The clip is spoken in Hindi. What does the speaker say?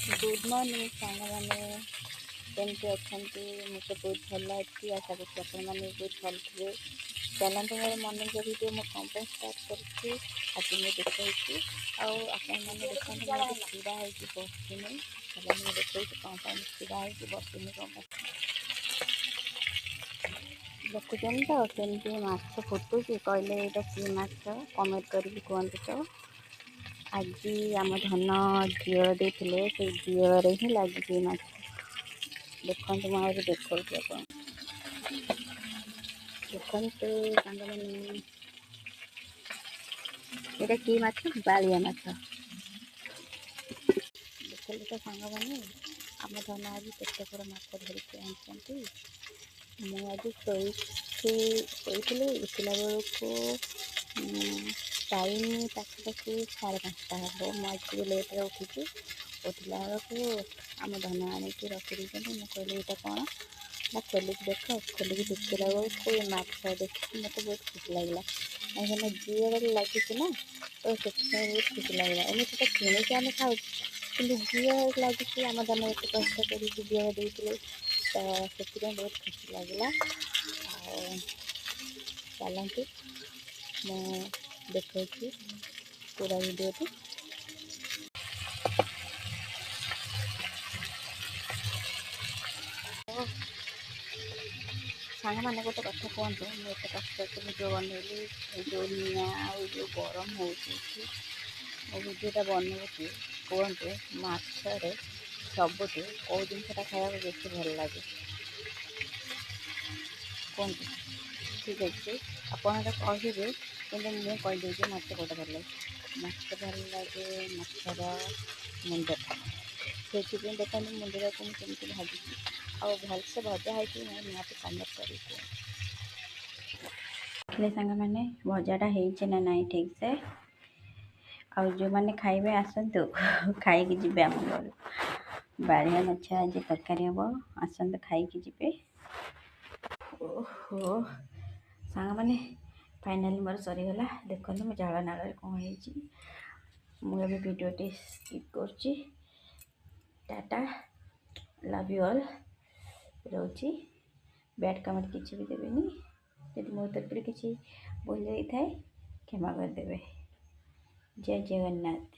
गुड मॉर्निंग सांग मैंने केमती अच्छा मुझे बहुत भल अच्छी आशा करती आपण मैंने बहुत भल थे चलते मोर मॉर्निंग भिडियो मैं कम स्टार्ट करुँच आज मुझे देखी मैंने देखते मुझे छड़ा हो बसनी चलो मुझे देखी कौन छड़ा हो बसनी कौन देखुन तो केमती माछ फुटुच कहले यहाँ कि माछ कमेंट करके कहतु तो आज आम धन झील देते से झील ही लगी माछ देखो मुझे देखा देखते सांग मैंने यहाँ कि माछ बालिया माछ देखिए तो सांग मैंने आम धन आज केत थोड़ा माछ धरिकी आनी मुझे शोली उठला बेलू टाइम पाखापाखि 5:30 हम मुझे लेट्रे उठी उठला बेलू आम धन आनिकी रखी मुझे कहली यहाँ कौन ना खोलिक देख खोलिक देखला बेलू माछ देखिए मत बहुत खुशी लगला कहीं झील लगी ना तो से बहुत खुशी लगला एमती तो किणिक आम खाऊ कि झील लगी आम धन एत कष्ट कर झील देते तो से बहुत खुशी लगला चलती मैं देखी पूरा वीडियो सांग मैंने गोटे कथा कहतु मुझे कष्ट भिडियो बनैली जो निआ जो गरम हो भिडियोटा बनाऊँगी कहतु मछरे सबुठ कौ जिनसा खाया बेस भल लगे कहतु ठीक अच्छे आपड़ा कहे कि मुझे कहीदे मत कौटा भल लगे मत भल लगे मछर मुंडटा से देखते मुंडा को मुझे भाजी और भलसे भजा है कि मैं निहत कमेंट कर सांग मैंने भजाटा हो ना ठीक से आ जो मैंने खाइबे आसतु खाई जी आम घर बाड़िया माछ आज तरकारी हम आसतु खाई जी ओहो सांग मैंने फाइनाली मोर सरीगला देखो मुझे झाड़ नाल कौन मुझे भिडियो स्किप कर टाटा लव यू ऑल रोची बैड कमेंट किसी भी देवेनि यदि मो तरफ किसी भूल जाए क्षमा करदे जय जगन्नाथ।